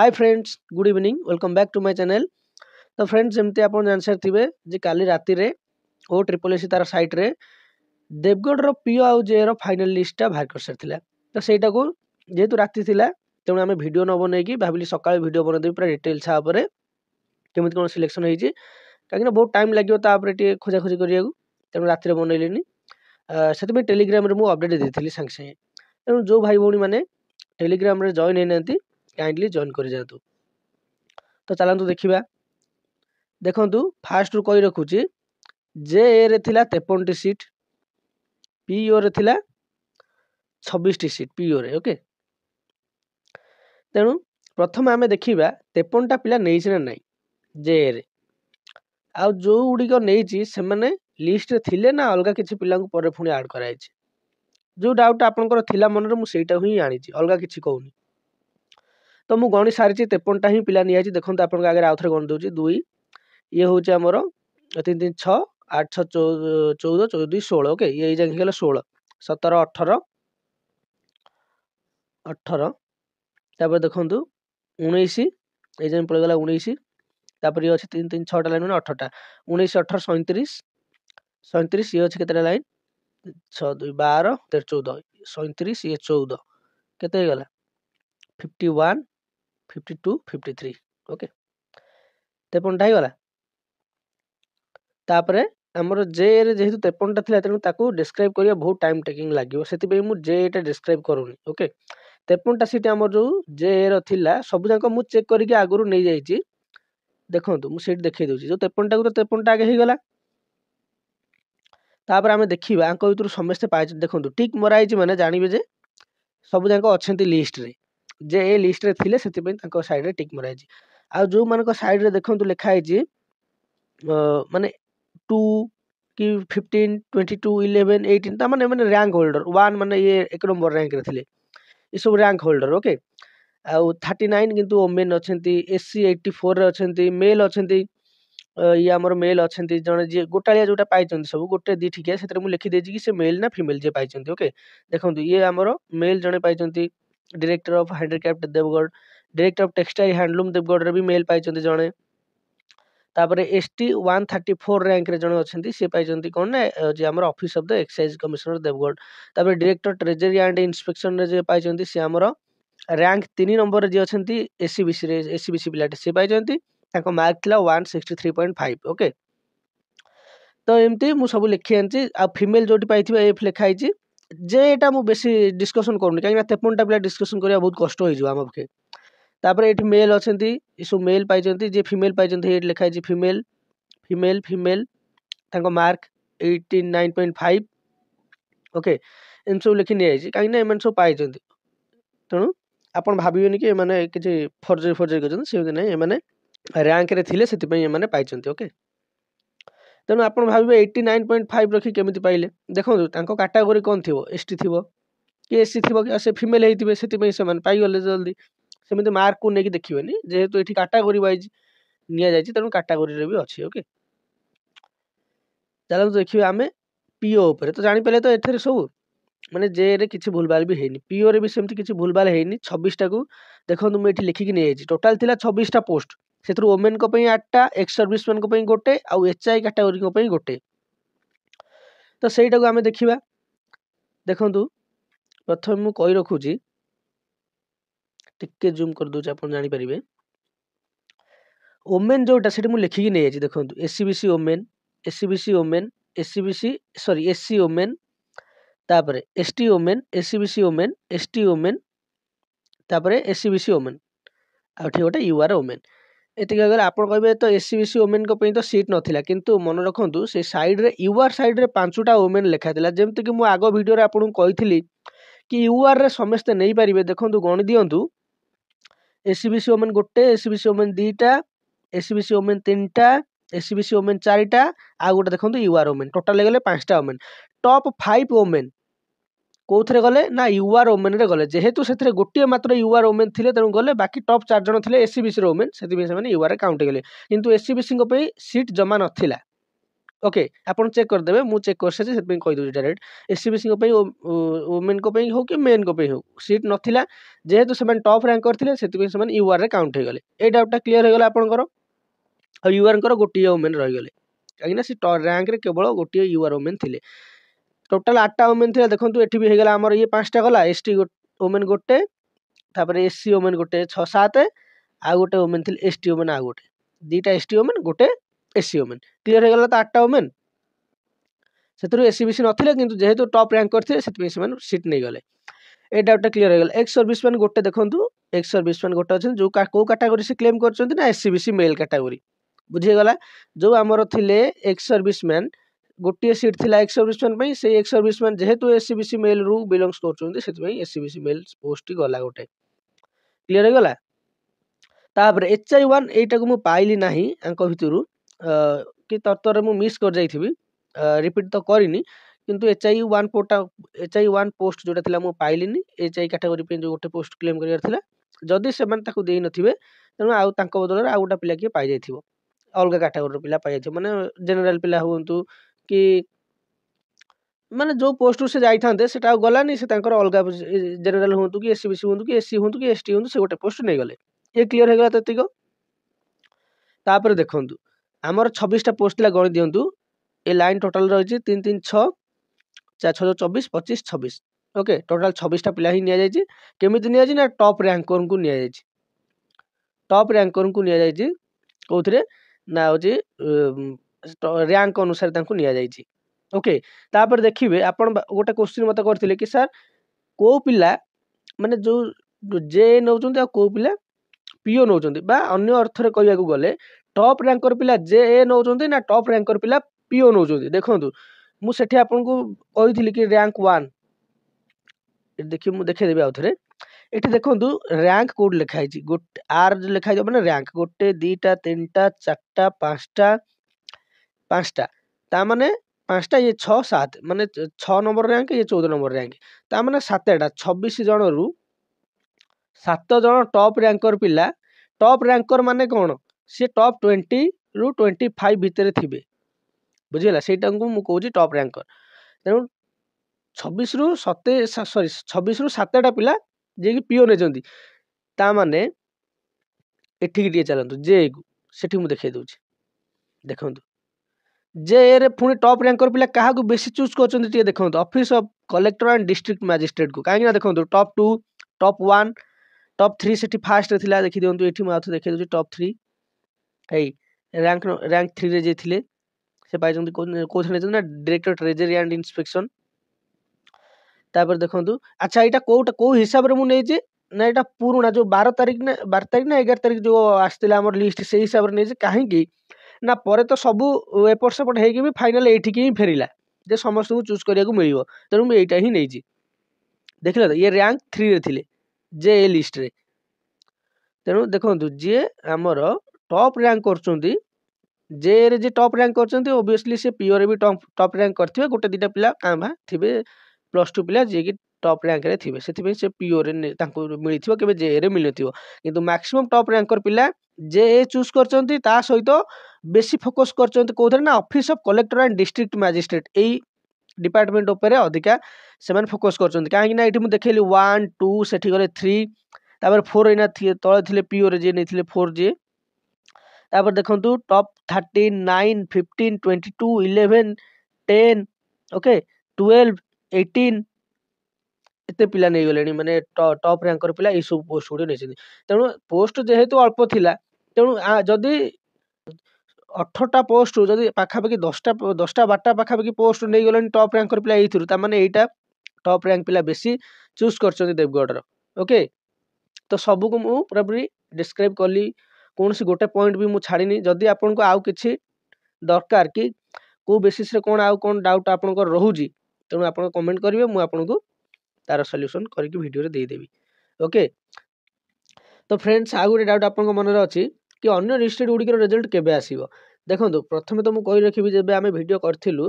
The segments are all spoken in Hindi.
Hi friends, good evening, welcome back to my channel. तो फ्रेंड्स जमती आप जान सारे जे काली राति रे ओ ट्रिपल एसी तार साइट रे देवगढ़ रो पीओ आउ जे रो फाइनल लिस्ट बाहर कर सारथिला। तो सेटा को जेहेतु राति थिला तेणु आम भिडियो न बनईकी भाविली सकाळ भिडियो बनदेवी पूरा डिटेल्स आपर केମିତି कौन सिलेक्शन होती कहीं बहुत टाइम लगे खोजाखोजी करा तेणु राति बनइलिनी से टेलीग्राम रे मु अपडेट देती सागे सागे। तेणु जो भाई भौणी मैंने टेलीग्राम रे जॉइन होना काइंडली जॉइन कर जातु। तो चलतु देखा देखु फास्ट रु कही रखुची जे ए रे थिला 53टी सीट, पीओ रे थिला 26टी सीट पीओ रे। ओके, तेणु प्रथम आम देखा 53टा पिला नहीं ना नहीं जे ए रे आउ जो गुड़िक नहीं से मैंने लिस्ट रे थिले ना अलग किसी पिला पुणी आड कराई। जो डाउट आपंकर थिला मन मुझे ही आनी अलग किसी कहूनी। तो मुझे गणी सारी 53टा ही पिला नहीं देखो आप आगे आउ थे गणी दूसरी 2 ये हूँ आमर 3 3 6 8 6 14 14 2 16। ओके, ये जागला 16 17 18 18 तापर देखु 19 ये पड़ेगा 19 तापर ये अच्छे 3 3 6टा लाइन मैंने 18टा 19 18 37 37 ये अच्छे केतटा लाइन 6 2 12 13 14 37 ये 14 केते गला 51 52 53। ओके, 53टा ही गला। तापरे आमर जे रे जेहेतु 53टा थिला तेणु ताकू डिस्क्राइब करिया बहुत टाइम टेकिंग लागियो सेति मु जे एटा डिस्क्राइब करूनी। ओके, 53टा सीट आमर जो जे रो थिला सब जाक मु चेक करके आगुरु नै जाईची। देखंतु मु सीट देखै दोची जो 53टा को तो 53टा आगे ही गला। तापर आमे देखिबा अंक भितरु समस्त पाइ देखंतु टिक मराइची माने जानिबे जे सब जाक अछंती लिस्ट रे जे ए लिस्ट रे थिले सेति पई तांको साइड रे टिक मराइची। आ जो मानको साइड रे देखंतु लिखा आइची माने 2 कि 15 22 11 18 ता माने माने रैंक होल्डर 1 माने ये 1 नंबर रैंक रे थिले ये सब रैंक होल्डर। ओके, आ 39 किंतु ओमेन अछंती, एससी 84 रे अछंती, मेल अछंती, ये हमर मेल अछंती जने जे गोटालिया जोटा पाइचंती सब गोटे दी ठिके सेतरे मु लिखि देजी कि से मेल ना फीमेल जे पाइचंती। ओके, देखंतु ये हमर मेल जने पाइचंती director of handicraft Deogarh, director of textile handloom Deogarh रे भी मेल पाइचंती जने। तापर एसटी 134 रैंक रे जने अछंती से पाइचंती कोन ना जे हमर office of the excise commissioner Deogarh. तापर डायरेक्टर ट्रेजरी एंड इंस्पेक्शन रे जे पाइचंती से हमर रैंक 3 नंबर जे अछंती एससीबीसी रे एससीबीसी पिलाटे से पाइचंती ताको मार्क थिला 163.5। ओके, तो एमती मु सब लिखि आनची आ फीमेल जोटी पाइथिबा एफ लिखा आइची जे एटा मु बेसी डिस्कशन करनी काहे ना 53टा पिला डिस्कशन करिया बहुत कष्ट होई जो हम पखे। तापर एठी मेल अछंती ई सब मेल पाइचंती जे फीमेल पाइचंती एट लिखा आइची फीमेल फीमेल फीमेल ताको मार्क 89.5। ओके, एम सब लिखि नि आइची काहे ना एमन सब पाइचंती तेणु आपण भाबियोनी कि माने किछि फर्जरी फर्जरी करछन से नै माने रैंक रे थिले सेति पई माने पाइचंती। ओके, तेणु आपण भाबिबे 89.5 रखि केमिति पाइले देखंतु तांको कैटेगरी कोन थिबो एसटी थिबो कि एससी थिबो कि से फीमेल हेतिबे सेति पई से माने पाइ गले जल्दी सेमिति मार्क को नेकी देखिबेनी जेहेतु एठी कैटेगरी वाइज निया जायछि तेणु कैटेगरी रे भी अछि। ओके, चलो देखिबे आमे पीओ ऊपर तो जानि पले तो एथरे सब माने जे रे किछि भूलभाल भी हेनी पीओ रे भी सेमति किछि भूलभाल हेनी। 26टा को देखंतु मैं एठी लिखि कि नै आइछि टोटल थिला 26टा पोस्ट सेथु वुमेन को पई 8टा, एक्स सर्विसमैन को पई गोटे आ एचआई कैटेगरी को पई गोटे। तो सेटा को आमे देखिबा देखंतु प्रथम मु कहि रखुची टिके जूम कर दोछ आपण जानि परिबे वुमेन जोटा सेठी मु लिखि कि नै आइछि देखंतु SCBC women, SCBC women, SCBC sorry SC women, तापरे ST women, SCBC women, ST women, तापरे एससीबीसी वुमेन आ ठीक गोटे यूआर वुमेन। एतिक अगर आपण कहबे तो एससीबीसी वुमेन को पई तो सीट नथिला किंतु मन रखंतु से साइड रे यूआर साइड रे 5टा वुमेन लिखा थिला जेमति कि मु आगो वीडियो रे आपण कहिथिली कि यूआर रे समस्त नै परिबे। देखंतु गणी दियंतु एससीबीसी वुमेन गोटे, एससीबीसी वुमेन 2टा, एससीबीसी वुमेन 3टा, एससीबीसी वुमेन 4टा आ गोटे देखंतु यूआर वुमेन टोटल गले 5टा वुमेन। टॉप 5 वुमेन कोथरे गले ना यूआर वुमेन रे गले जेहेतु सेथरे गोटे मात्र यूआर वुमेन थिले तेणु गले बाकी टॉप 4 जण थिले एससीबीसी रे वुमेन सेति से माने यूआर काउंट गेले किंतु एससीबीसी को पई सीट जमा नथिला ओके आपन चेक करदेबे मु चेक कर से कहि दउछि डायरेक्ट एससीबीसी को पई वुमेन को पई हो कि मेन को पई हो सीट नथिला जेहेतु से टॉप रैंक करथिले सेति से यूआर रे काउंट हे गले ए डाउटा क्लियर हे गला आपनकर आ यूआर कर गोटिए वुमेन रहि गले कागिना से रैंक रे केवल गोटिए यूआर वुमेन थिले टोटल 8टा वुमेन थिले देखंतु एठी भी हे गला हमर ये 5टा गला एसटी वुमेन गोटे तापर एससी वुमेन गोटे 6 7 आ गोटे वुमेन थिले एसटी वुमेन आ गोटे दीटा एसटी वुमेन गोटे एससी वुमेन क्लियर हे गला त 8टा वुमेन सेतरु एससीबीसी नथिले किंतु जेहेतु टॉप रैंक करथिले सेति से सीट नै गले ए डाउटा क्लियर हे गला एक्स सर्विसमैन गोटे देखंतु एक्स सर्विसमैन गोटे अछन जो को कैटेगरी से क्लेम करचंती ना एससीबीसी मेल कैटेगरी बुझी गला जो हमर थिले एक्स सर्विसमैन गोटे सीट थिला एक्स सर्विसमैन पई से एक्स सर्विसमैन जेहेतु एससीबीसी मेल रु बिलोंग्स करचंती सेति पई एससीबीसी मेल पोस्ट गला गोटे क्लियर हे गला तापर एचआई1 एटा को मु पाइली नाही अंक भितरु कि तत्तर मु मिस कर जाइथिबी रिपीट तो करिनी किंतु एचआई1 पोस्ट जोटा थिला मु पाइलिनी एचआई कैटेगरी पे जो गोटे पोस्ट क्लेम करियार थिला जदि सेमान ताकू देई नथिबे तेनु आउ तांको बदल रे आउ गोटा पिला के पाइ जाइथिबो अलगा कैटेगरी पिला पाइ जाइथिबो माने जनरल पिला होंतु कि माने जो पोस्ट से जाई थांते सेटा गलानी से तांकर अलगा जनरल होंतु कि एससीबीसी होंतु कि एससी होंतु कि एसटी होंतु से गोटे पोस्ट नै गले ये क्लियर हे गला ततिको तापर देखंतु हमर 26 टा पोस्ट ला गଣି दियंतु ए लाइन टोटल रही 3 3 6 4 6 24 25 26 ओके टोटल 26 टा पिला ही निया जायछि केमिति निया जायछि ना टॉप रैंकर को निया जायछि टॉप रैंकर को निया जायछि कोथरे ना होछि रैंक अनुसार तांको निया जायछि ओके तापर देखिबे आपण गोटे क्वेश्चन मते करथिले कि सर को पिला माने जो जे नउचंती आ को पिला पीओ नउचंती बा अन्य अर्थ रे कहिया को गले टॉप रैंकर पिला जे ए नउचंती ना टॉप रैंकर पिला पीओ नउचंती देखंतु मु सेठी आपन को कहिथिली कि रैंक 1 देखि मु देखे देबे आउथरे एठी देखंतु रैंक कोड लिखा हिची गोटे आर लिखा हिजो माने रैंक गोटे दीटा तीनटा चारटा पांचटा ता माने पांचटा ये 6 7 माने 6 नंबर रैंक ये 14 नंबर रैंक ता माने 7टा 26 जण रु 7 जण टॉप रैंकर पिला टॉप रैंकर माने कोन से टॉप 20 रु 25 भीतर थिबे बुझिला सेटा को मु कहूची टॉप रैंकर तेनु 26 रु 7 सॉरी 26 रु 7टा पिला जे कि पीओ नै जंदी ता माने एठी कि चलंतु जे को सेठी मु देखाइ दउची देखंतु जे रे पुनी टॉप रैंकर पिला काहा को बेसी चूज करचंदी टे देखंतु office of collector and district magistrate को काहे ना देखंतु टॉप 2 टॉप 1 टॉप 3 सेठी फास्ट थिला देखि दियंतु एठी मु आथु देखाइ दउची टॉप 3 हे रैंक 3 रे जे थिले से पाइ जंदी कोथने ना डायरेक्टर ट्रेजरी एंड इंस्पेक्शन तापर देखंतु अच्छा एटा को हिसाब रे मु नै जे ना एटा पुरुना जो 12 तारिख ना 11 तारिख जो आस्तिला हमर लिस्ट से हिसाब रे नै जे काहे की ना परे तो सब एपट सेपट हे कि भी फाइनल एठी की फेरिला जे समस्त को चूज करिया को मिलियो तेनु मु एटा ही नै जी देखला तो ये रैंक 3 रे थिले जे ए लिस्ट रे तेनु देखंतु जे हमर टॉप रैंक करचंती जे रे जे टॉप रैंक करचंती ऑब्वियसली से पीओ रे भी टॉप रैंक करथिबे गोटे दीटा पिला कांभा थिबे +2 पिला जे कि टॉप रैंक रे थिबे सेति से पीओ रे तांको मिलिथिबो केबे जे रे मिलिथिबो किंतु मैक्सिमम टॉप रैंकर पिला जे ए चूज करचंती ता सहित बेसी फोकस करचंती कोथरे ना office of collector and district magistrate AE department ऊपर अधिका सेमान फोकस करचंती काहे कि ना एठी मु देखेली 1 2 सेठी गले 3 तापर 4 एना तळे थिले पीओ रे जे नै थिले 4 जे तापर देखंतु टॉप 13 9 15 22 11 10 ओके 12 18 एते पिला नै गलेनी माने टॉप रैंकर पिला ई सब पोस्ट गुडे नै तेनु पोस्ट जेहेतु अल्प थिला तेनु जदी 18टा पोस्ट जदी पाखा पाखी 10टा 12टा पाखा पाखी पोस्ट नै गलेनी टॉप रैंकर पिला एथुरु ता माने एटा टॉप रैंक पिला बेसी चूज करचोनी देवगढ़ रो ओके तो सब को मु पूरा पूरी डिस्क्राइब करली कौन सी गोटे पॉइंट भी मु छाड़ीनी जदि आपन को आउ किछि दरकार कि को बेसिस रे कोन आउ कोन डाउट आपन को रहूजी तेनु आपन कमेंट करिवे मु आपन को तार सॉल्यूशन करके वीडियो रे दे देबी ओके तो फ्रेंड्स आ गोटे डाउट आपन को मन रे अछि कि अन्य लिस्टेड गुडी के रिजल्ट केबे आसीबो देखंतु प्रथमे तो मु कहि रखिबी जेबे आमे वीडियो करथिलु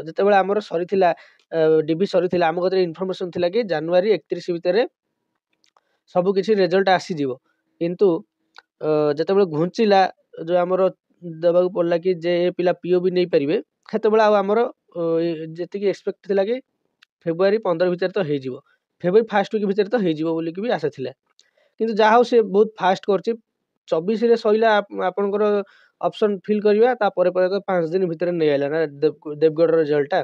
जते बेला हमर सरीथिला डीबी सरीथिला हम गतरे इन्फॉर्मेशन थिला कि जनवरी 31 भितरे सब किछि रिजल्ट आसी जीवो किंतु जते बेला घुंचिला जो हमर ଦେବାକୁ ପଡ଼ିଲା କି ଯେ ଏ ପିଲା ପିଓ ବି ନେଇପାରିବେ, ସେତେବେଳେ ଆଉ ଆମର ଯେତିକି ଏକ୍ସପେକ୍ଟ ଥିଲା କି ଫେବୃଆରୀ 15 ଭିତରେ ତ ହେଇଯିବ, ଫେବୃଆରୀ ଫାର୍ଷ୍ଟ ୱିକ୍ ଭିତରେ ତ ହେଇଯିବ ବୋଲିକି ବି ଆଶା ଥିଲା। କିନ୍ତୁ ଯାହା ହଉ ସେ ବହୁତ ଫାଷ୍ଟ କରିଛି। 24ରେ ସଇଲା ଆପଣଙ୍କର ଅପସନ୍ ଫିଲ୍ କରିବା, ତାପରେ ପରେ ତ 5 ଦିନ ଭିତରେ ନେଇ ଆଇଲା ନା ଦେବଗଡ଼ର ରେଜଲ୍ଟଟା।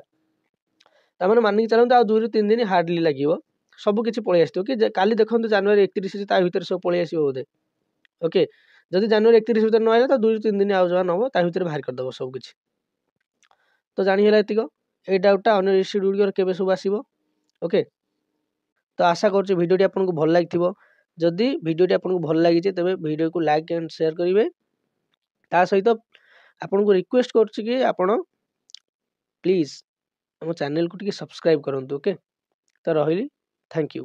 ତାମାନେ ମାନିକି ଚାଲନ୍ତୁ ଆଉ 2 ରୁ 3 ଦିନ ହାର୍ଡଲି ଲାଗିବ, ସବୁ କିଛି ପଳେଇ ଆସିଥିବ। କି କାଲି ଦେଖନ୍ତୁ ଜାନୁଆରୀ 31 ତା ଭିତରେ ସବୁ ପଳେଇ ଆସିବ ବୋଧେ। ଓକେ, ଯଦି ଜାନୁଆରୀ 31 ଭିତରେ ନ ଆଇଲା ତ 2 ରୁ 3 ଦିନ ଆଉ ଯାହା ନେବ ତା ଭିତରେ ବାହାର କରିଦେବ ସବୁ କିଛି। ତ ଜାଣିହେଲା ଏତିକ। ଏଇ ଡାଉଟଟା ଅନ୍ୟ ଇନଷ୍ଟିଚ୍ୟୁଟ୍ ଗୁଡ଼ିକର କେବେ ସବୁ ଆସିବ। ଓକେ, ତ ଆଶା କରୁଛି ଭିଡ଼ିଓଟି ଆପଣଙ୍କୁ ଭଲ ଲାଗିଥିବ। ଯଦି ଭିଡ଼ିଓଟି ଆପଣଙ୍କୁ ଭଲ ଲାଗିଛି ତେବେ ଭିଡ଼ିଓକୁ ଲାଇକ୍ ଆଣ୍ଡ ସେୟାର କରିବେ। ତା ସହିତ ଆପଣଙ୍କୁ ରିକ୍ୱେଷ୍ଟ କରୁଛି କି ଆପଣ ପ୍ଲିଜ୍ ଆମ ଚ୍ୟାନେଲକୁ ଟିକେ ସବସ୍କ୍ରାଇବ୍ କରନ୍ତୁ। ଓକେ, ତ ରହିଲି, ଥ୍ୟାଙ୍କ ୟୁ।